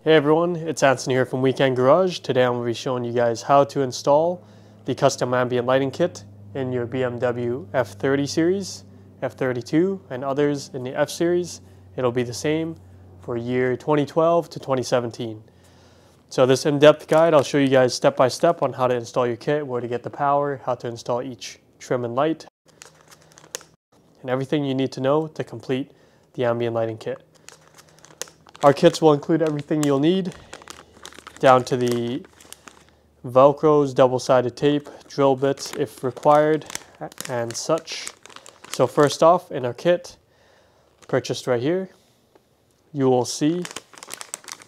Hey everyone, it's Anthony here from Weekend Garage. Today I'm going to be showing you guys how to install the custom ambient lighting kit in your BMW F30 series, F32, and others in the F series. It'll be the same for year 2012 to 2017. So this in-depth guide, I'll show you guys step by step on how to install your kit, where to get the power, how to install each trim and light, and everything you need to know to complete the ambient lighting kit. Our kits will include everything you'll need, down to the Velcros, double-sided tape, drill bits if required, and such. So first off, in our kit, purchased right here, you will see,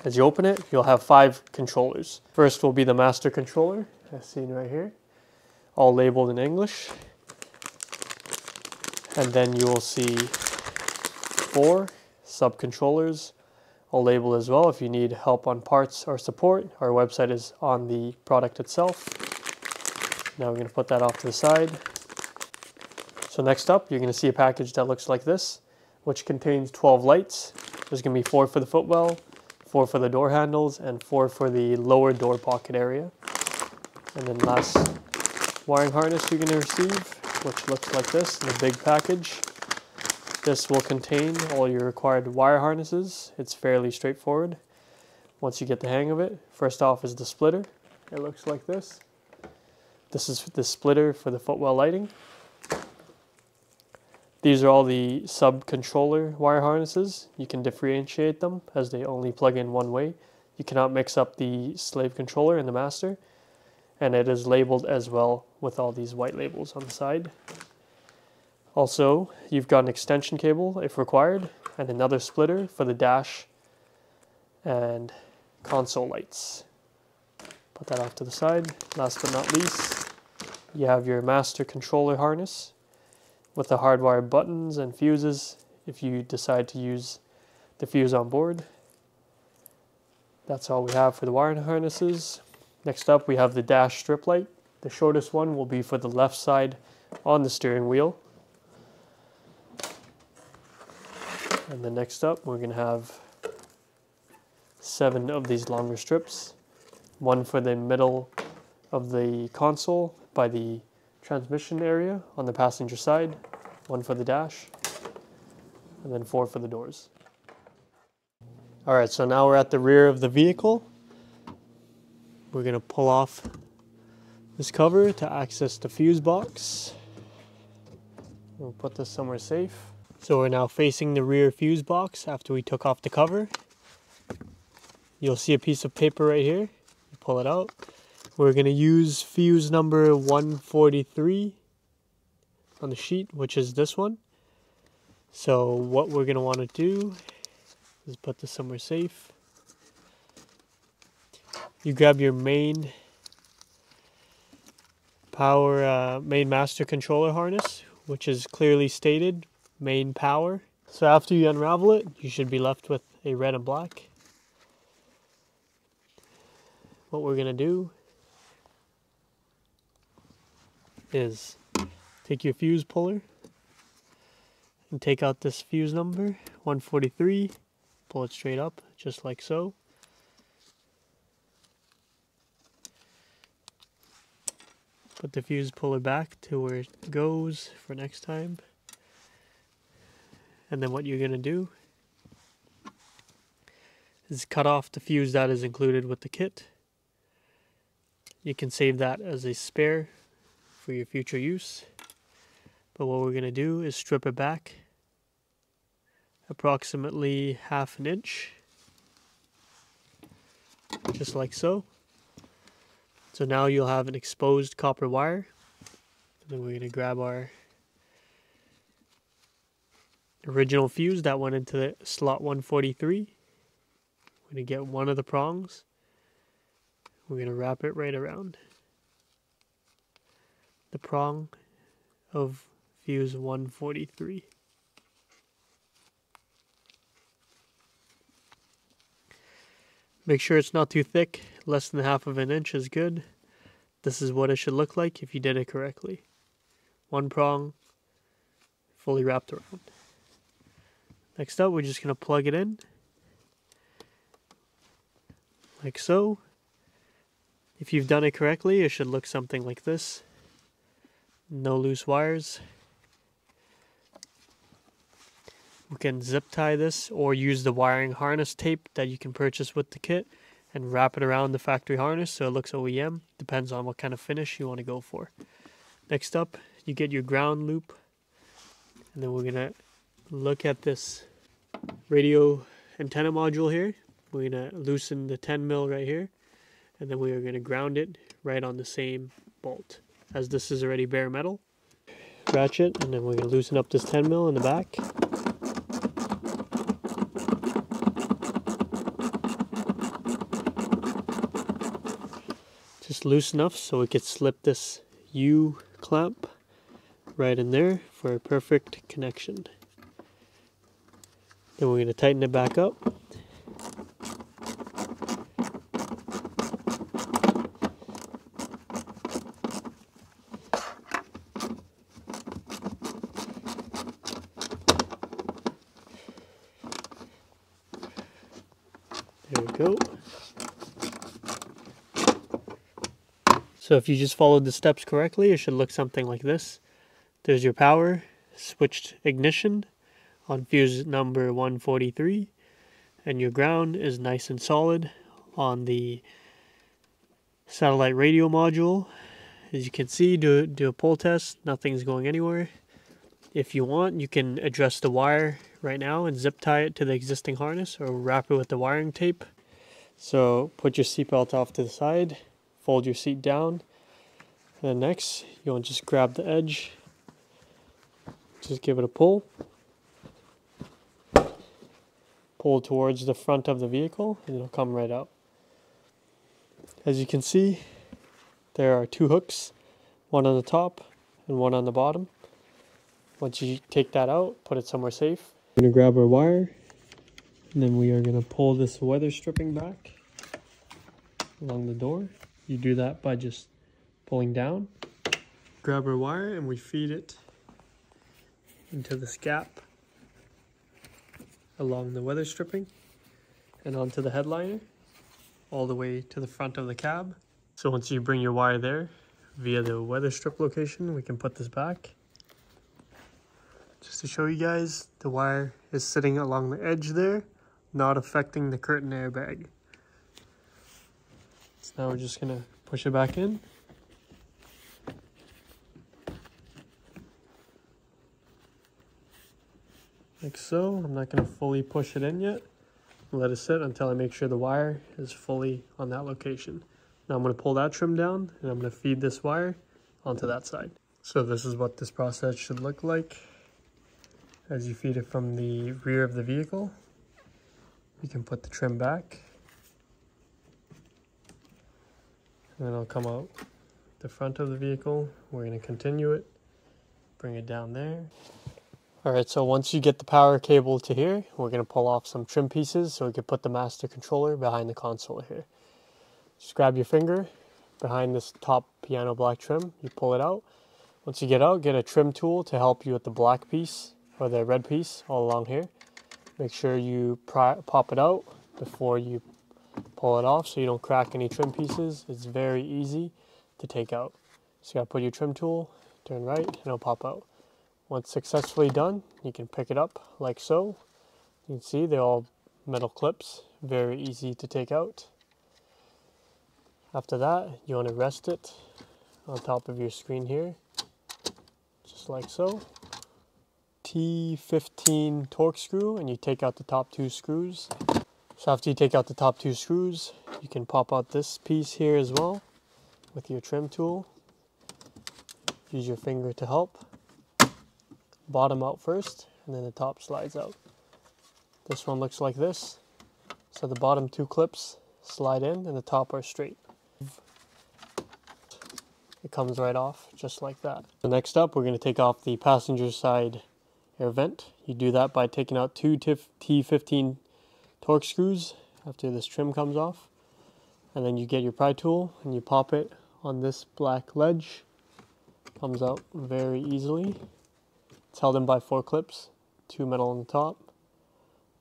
as you open it, you'll have 5 controllers. First will be the master controller, as seen right here, all labeled in English. And then you will see 4 sub-controllers, all labeled as well. If you need help on parts or support, our website is on the product itself. Now we're going to put that off to the side. So next up, you're going to see a package that looks like this, which contains 12 lights. There's going to be 4 for the footwell, 4 for the door handles, and 4 for the lower door pocket area. And then last wiring harness you're going to receive, which looks like this in a big package. This will contain all your required wire harnesses. It's fairly straightforward once you get the hang of it. First off is the splitter. It looks like this. This is the splitter for the Footwell Lighting. These are all the sub-controller wire harnesses. You can differentiate them as they only plug in one way. You cannot mix up the slave controller and the master. And it is labeled as well with all these white labels on the side. Also, you've got an extension cable if required, and another splitter for the dash and console lights. Put that off to the side. Last but not least, you have your master controller harness with the hardwired buttons and fuses if you decide to use the fuse on board. That's all we have for the wiring harnesses. Next up, we have the dash strip light. The shortest one will be for the left side on the steering wheel. And then next up, we're going to have 7 of these longer strips. 1 for the middle of the console by the transmission area on the passenger side. 1 for the dash. And then 4 for the doors. Alright, so now we're at the rear of the vehicle. We're going to pull off this cover to access the fuse box. We'll put this somewhere safe. So we're now facing the rear fuse box after we took off the cover. You'll see a piece of paper right here. You pull it out. We're going to use fuse number 143 on the sheet, which is this one. So what we're going to want to do is put this somewhere safe. You grab your main power, main master controller harness, which is clearly stated. Main power. So after you unravel it, you should be left with a red and black. What we're going to do is take your fuse puller and take out this fuse number, 143, pull it straight up, just like so. Put the fuse puller back to where it goes for next time. And then what you're going to do is cut off the fuse that is included with the kit. You can save that as a spare for your future use. But what we're going to do is strip it back approximately 1/2 inch. Just like so. So now you'll have an exposed copper wire. And then we're going to grab our original fuse that went into the slot 143. We're going to get one of the prongs. We're going to wrap it right around the prong of fuse 143. Make sure it's not too thick. Less than 1/2 inch is good. This is what it should look like if you did it correctly. One prong fully wrapped around. Next up, we're just going to plug it in. like so. If you've done it correctly, it should look something like this. No loose wires. We can zip tie this or use the wiring harness tape that you can purchase with the kit and wrap it around the factory harness so it looks OEM. Depends on what kind of finish you want to go for. Next up, you get your ground loop, and then we're gonna look at this radio antenna module here. We're gonna loosen the 10 mil right here, and then we are gonna ground it right on the same bolt, as this is already bare metal. Ratchet, and then we're gonna loosen up this 10 mil in the back. Just loose enough so we could slip this U clamp right in there for a perfect connection. Then we're going to tighten it back up. There we go. So if you just followed the steps correctly, it should look something like this. There's your power, switched ignition on fuse number 143, and your ground is nice and solid on the satellite radio module. As you can see, do a pull test, nothing's going anywhere. If you want, you can adjust the wire right now and zip tie it to the existing harness or wrap it with the wiring tape. So put your seatbelt off to the side. Fold your seat down, and then next you want to just grab the edge, just give it a pull towards the front of the vehicle, and it'll come right out. As you can see, there are two hooks, one on the top and one on the bottom. Once you take that out, put it somewhere safe. We're going to grab our wire, and then we are going to pull this weather stripping back along the door. You do that by just pulling down. Grab our wire and we feed it into this gap along the weather stripping and onto the headliner all the way to the front of the cab. So once you bring your wire there via the weather strip location, we can put this back. Just to show you guys, the wire is sitting along the edge there, not affecting the curtain airbag. So now we're just going to push it back in. Like so. I'm not going to fully push it in yet. Let it sit until I make sure the wire is fully on that location. Now I'm going to pull that trim down and I'm going to feed this wire onto that side. So this is what this process should look like as you feed it from the rear of the vehicle. You can put the trim back. And then it'll come out the front of the vehicle. We're going to continue it, bring it down there. Alright, so once you get the power cable to here, we're going to pull off some trim pieces so we can put the master controller behind the console here. Just grab your finger behind this top piano black trim, you pull it out. Once you get out, get a trim tool to help you with the black piece or the red piece all along here. Make sure you pop it out before you pull it off so you don't crack any trim pieces. It's very easy to take out. So you gotta put your trim tool, turn right, and it'll pop out. Once successfully done, you can pick it up like so. You can see they're all metal clips, very easy to take out. After that, you want to rest it on top of your screen here, just like so. T15 torque screw, and you take out the top two screws. So after you take out the top two screws, you can pop out this piece here as well with your trim tool. Use your finger to help. Bottom out first, and then the top slides out. This one looks like this. So the bottom two clips slide in and the top are straight. It comes right off just like that. So next up, we're going to take off the passenger side air vent. You do that by taking out two T15 torque screws after this trim comes off. And then you get your pry tool and you pop it on this black ledge. Comes out very easily. It's held in by 4 clips, 2 metal on the top,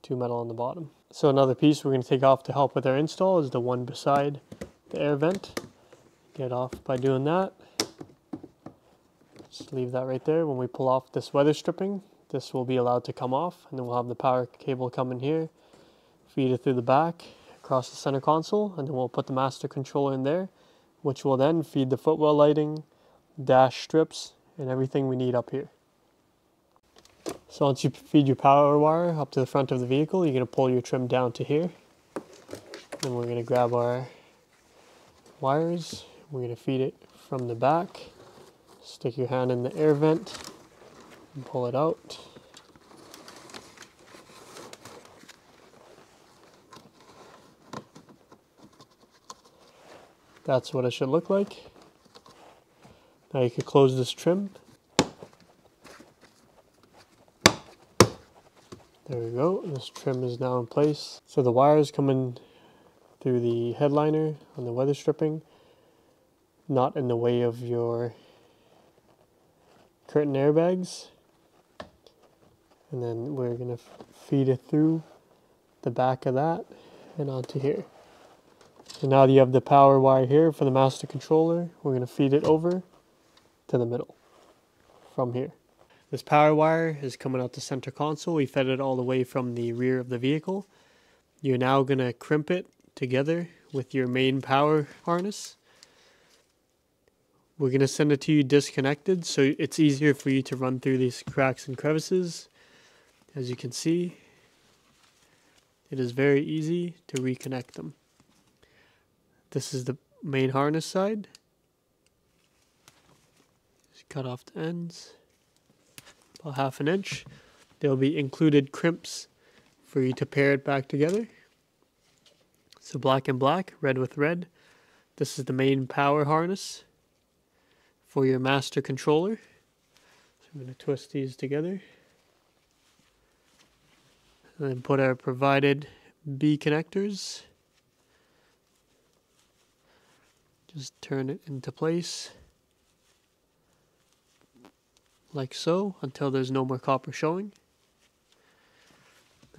2 metal on the bottom. So another piece we're going to take off to help with our install is the one beside the air vent. Get off by doing that. Just leave that right there. When we pull off this weather stripping, this will be allowed to come off, and then we'll have the power cable come in here, feed it through the back across the center console, and then we'll put the master controller in there, which will then feed the Footwell lighting, dash strips, and everything we need up here. So once you feed your power wire up to the front of the vehicle, you're going to pull your trim down to here. Then we're going to grab our wires. We're going to feed it from the back. Stick your hand in the air vent and pull it out. That's what it should look like. Now you can close this trim. There we go, this trim is now in place. So the wires coming through the headliner on the weather stripping, not in the way of your curtain airbags. And then we're going to feed it through the back of that and onto here. So now that you have the power wire here for the master controller, we're going to feed it over to the middle from here. This power wire is coming out the center console. We fed it all the way from the rear of the vehicle. You're now going to crimp it together with your main power harness. We're going to send it to you disconnected, so it's easier for you to run through these cracks and crevices. As you can see, it is very easy to reconnect them. This is the main harness side. Just cut off the ends. About 1/2 inch. There will be included crimps for you to pair it back together. So black and black, red with red. This is the main power harness for your master controller. So I'm going to twist these together. And then put our provided B connectors. Just turn it into place. Like so, until there's no more copper showing.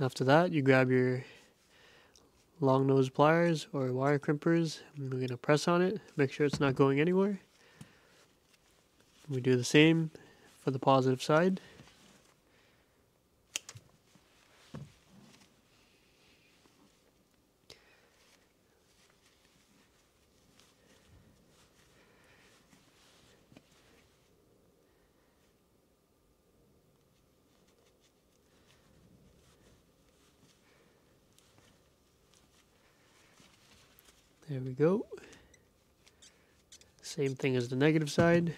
After that, you grab your long nose pliers or wire crimpers, and we're going to press on it, make sure it's not going anywhere. We do the same for the positive side. There we go. Same thing as the negative side.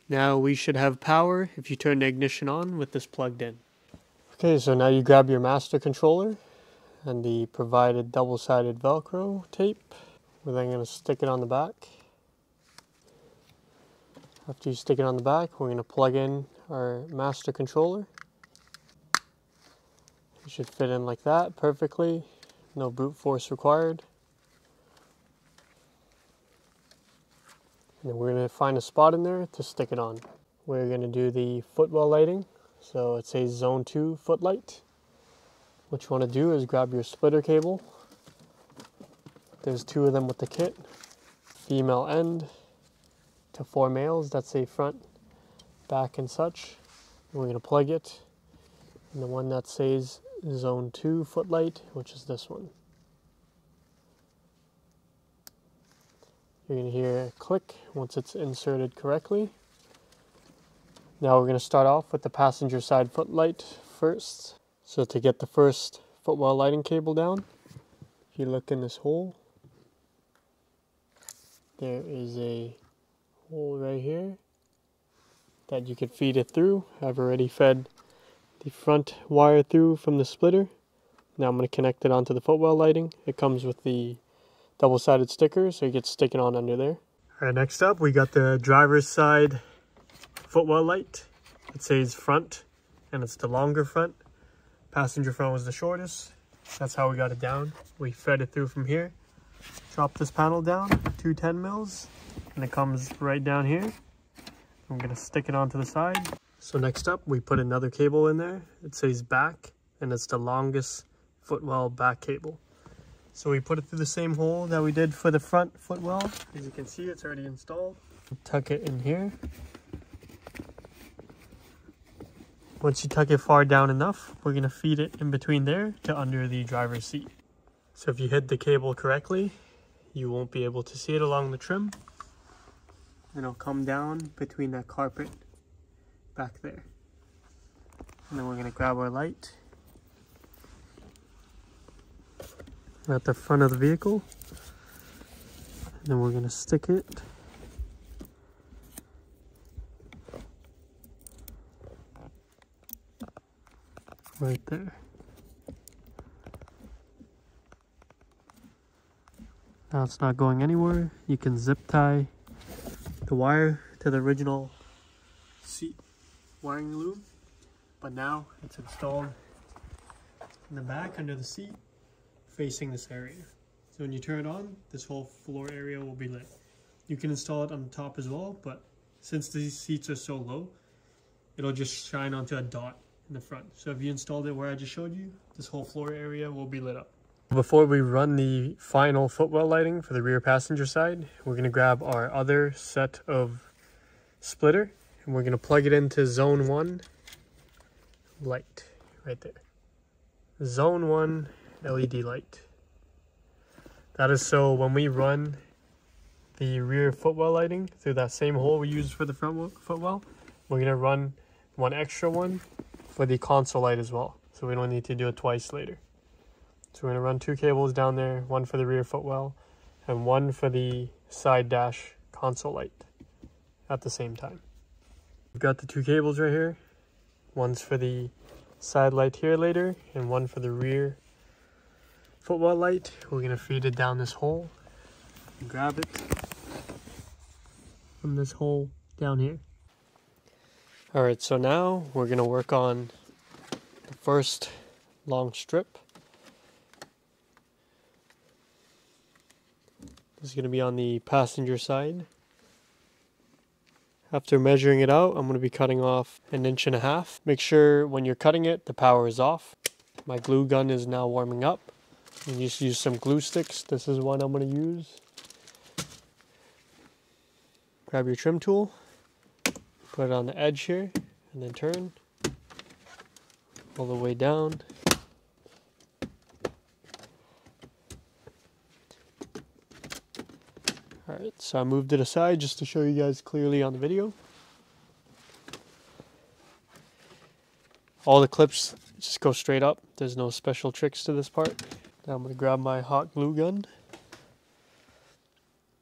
Now we should have power if you turn the ignition on with this plugged in. Okay, so now you grab your master controller and the provided double-sided Velcro tape. We're then going to stick it on the back. After you stick it on the back, we're going to plug in our master controller. It should fit in like that perfectly. No brute force required. And then we're going to find a spot in there to stick it on. We're going to do the Footwell lighting. So it says Zone 2 footlight. What you want to do is grab your splitter cable. There's 2 of them with the kit. Female end to 4 males. That's a front, back, and such. And we're going to plug it in the one that says Zone 2 footlight, which is this one. You're going to hear a click once it's inserted correctly. Now we're going to start off with the passenger side footlight first. So to get the first Footwell lighting cable down, if you look in this hole, there is a hole right here that you can feed it through. I've already fed the front wire through from the splitter. Now I'm going to connect it onto the Footwell lighting. It comes with the double-sided sticker, so you get sticking on under there. All right, next up we got the driver's side Footwell light. It says front, and it's the longer front. Passenger front was the shortest. That's how we got it down. We fed it through from here. Drop this panel down, 2 10 mils, and it comes right down here. I'm gonna stick it onto the side. So next up, we put another cable in there. It says back, and it's the longest footwell back cable. So we put it through the same hole that we did for the front footwell. As you can see, it's already installed. Tuck it in here. Once you tuck it far down enough, we're going to feed it in between there to under the driver's seat. So if you hid the cable correctly, you won't be able to see it along the trim. And it'll come down between that carpet back there. And then we're going to grab our light at the front of the vehicle. And then we're going to stick it right there. Now it's not going anywhere. You can zip tie the wire to the original seat wiring loop, but now it's installed in the back under the seat facing this area. So when you turn it on, this whole floor area will be lit. You can install it on the top as well, but since these seats are so low, it'll just shine onto a dot in the front. So if you installed it where I just showed you, this whole floor area will be lit up. Before we run the final footwell lighting for the rear passenger side, we're going to grab our other set of splitter and we're going to plug it into zone 1 light right there. Zone 1 LED light. That is so when we run the rear footwell lighting through that same hole we used for the front footwell, we're going to run one extra one for the console light as well, so we don't need to do it twice later. So we're going to run 2 cables down there, one for the rear footwell and one for the side dash console light at the same time. We've got the 2 cables right here. One's for the side light here later and one for the rear footwell light. We're going to feed it down this hole and grab it from this hole down here. Alright, so now we're going to work on the first long strip. This is going to be on the passenger side. After measuring it out, I'm going to be cutting off 1.5 inches. Make sure when you're cutting it, the power is off. My glue gun is now warming up. You just use some glue sticks. This is one I'm going to use. Grab your trim tool, put it on the edge here, and then turn all the way down. Alright, so I moved it aside just to show you guys clearly on the video. All the clips just go straight up. There's no special tricks to this part. Now I'm going to grab my hot glue gun.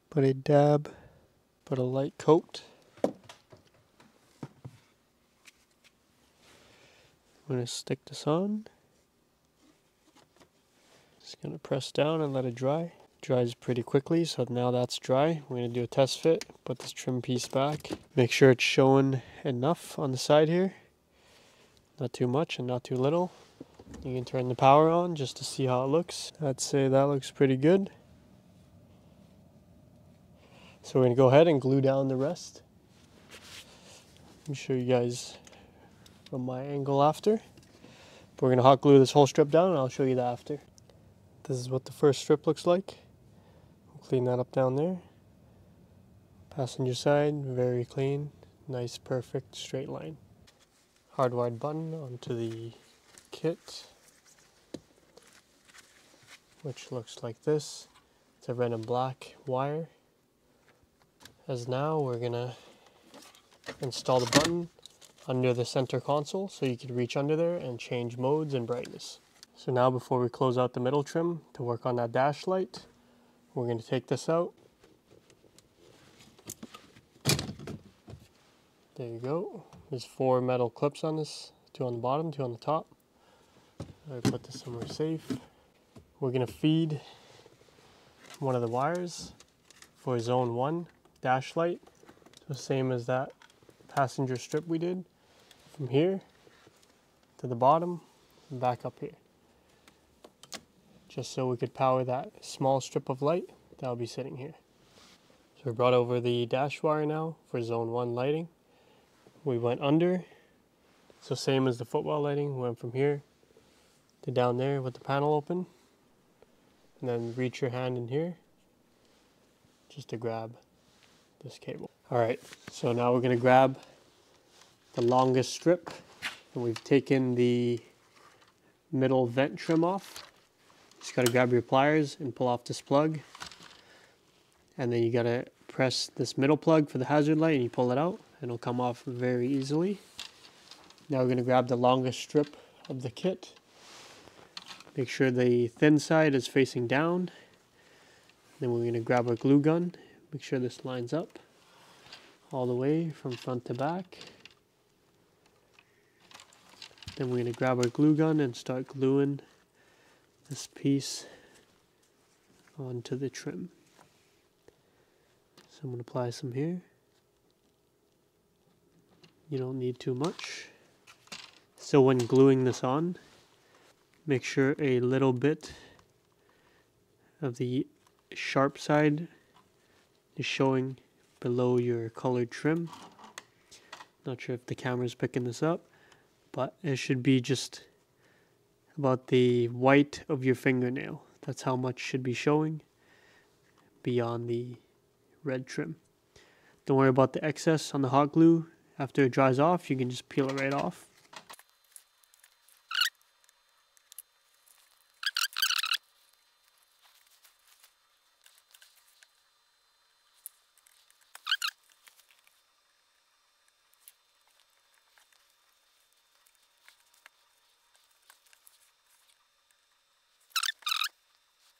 Put a dab, put a light coat. I'm going to stick this on. Just going to press down and let it dry. Dries pretty quickly, so now that's dry. We're going to do a test fit, put this trim piece back. Make sure it's showing enough on the side here. Not too much and not too little. You can turn the power on just to see how it looks. I'd say that looks pretty good. So we're going to go ahead and glue down the rest. Let me show you guys from my angle after. But we're going to hot glue this whole strip down and I'll show you that after. This is what the first strip looks like. Clean that up down there. Passenger side, very clean, nice, perfect, straight line. Hardwired button onto the kit, which looks like this. It's a red and black wire. As now we're gonna install the button under the center console so you can reach under there and change modes and brightness. So now before we close out the middle trim to work on that dash light, we're going to take this out. There you go. There's 4 metal clips on this, 2 on the bottom, 2 on the top. I put this somewhere safe. We're going to feed one of the wires for zone 1 dash light. So same as that passenger strip we did, from here to the bottom and back up here. Just so we could power that small strip of light that'll be sitting here. So we brought over the dash wire now for zone 1 lighting. We went under, so same as the footwell lighting, we went from here to down there with the panel open, and then reach your hand in here just to grab this cable. Alright, so now we're going to grab the longest strip, and we've taken the middle vent trim off. Just got to grab your pliers and pull off this plug, and then you got to press this middle plug for the hazard light and you pull it out and it'll come off very easily. Now we're going to grab the longest strip of the kit. Make sure the thin side is facing down. Then we're going to grab our glue gun. Make sure this lines up all the way from front to back. Then we're going to grab our glue gun and start gluing this piece onto the trim. So I'm going to apply some here. You don't need too much. So when gluing this on, make sure a little bit of the sharp side is showing below your colored trim. Not sure if the camera's picking this up, but it should be just about the white of your fingernail. That's how much should be showing beyond the red trim. Don't worry about the excess on the hot glue. After it dries off, you can just peel it right off.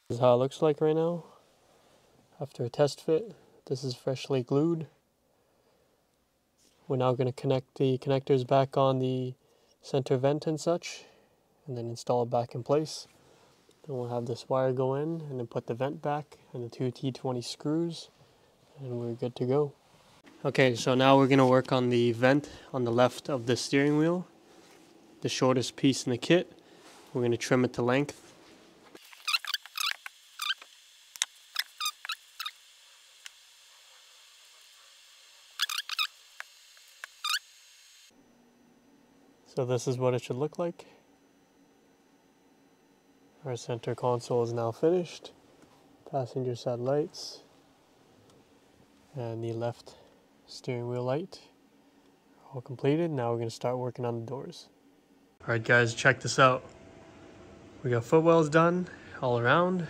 This is how it looks like right now. After a test fit, this is freshly glued. We're now going to connect the connectors back on the center vent and such, and then install it back in place. Then we'll have this wire go in, and then put the vent back, and the two T20 screws, and we're good to go. Okay, so now we're going to work on the vent on the left of the steering wheel, the shortest piece in the kit. We're going to trim it to length. So this is what it should look like. Our center console is now finished. Passenger side lights and the left steering wheel light are all completed. Now we're going to start working on the doors. Alright guys, check this out. We got footwells done all around.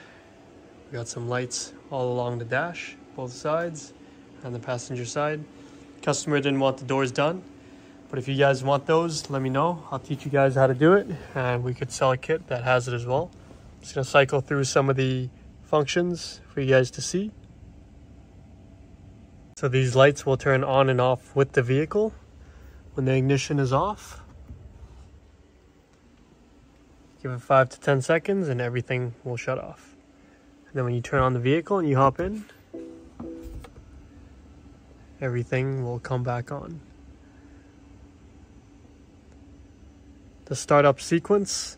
We got some lights all along the dash, both sides, and the passenger side. Customer didn't want the doors done, but if you guys want those, let me know. I'll teach you guys how to do it, and we could sell a kit that has it as well. I'm just going to cycle through some of the functions for you guys to see. So these lights will turn on and off with the vehicle when the ignition is off. Give it 5 to 10 seconds and everything will shut off. And then when you turn on the vehicle and you hop in, everything will come back on. The startup sequence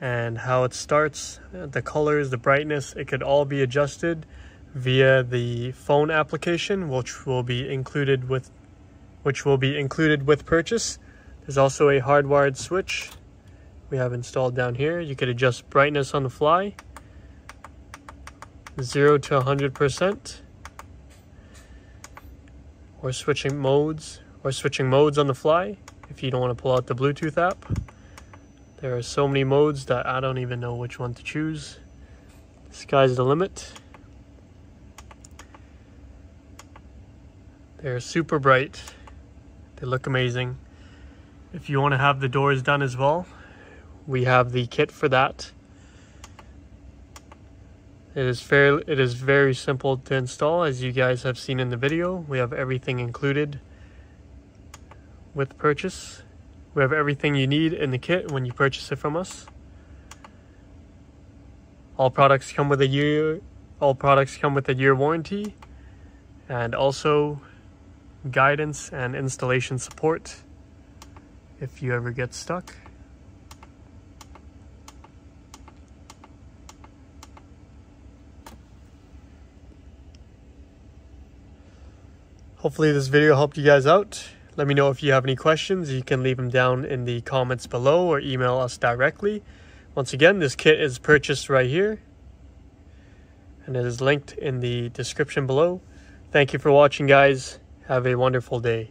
and how it starts, the colors, the brightness, it could all be adjusted via the phone application, which will be included with purchase. There's also a hardwired switch we have installed down here. You could adjust brightness on the fly, 0 to 100%, or switching modes on the fly if you don't want to pull out the Bluetooth app. There are so many modes that I don't even know which one to choose. The sky's the limit. They're super bright. They look amazing. If you want to have the doors done as well, we have the kit for that. It is very simple to install, as you guys have seen in the video. We have everything included with purchase. We have everything you need in the kit when you purchase it from us. All products come with a year warranty, and also guidance and installation support if you ever get stuck. Hopefully this video helped you guys out. Let me know if you have any questions. You can leave them down in the comments below or email us directly. Once again, this kit is purchased right here, and it is linked in the description below. Thank you for watching, guys. Have a wonderful day.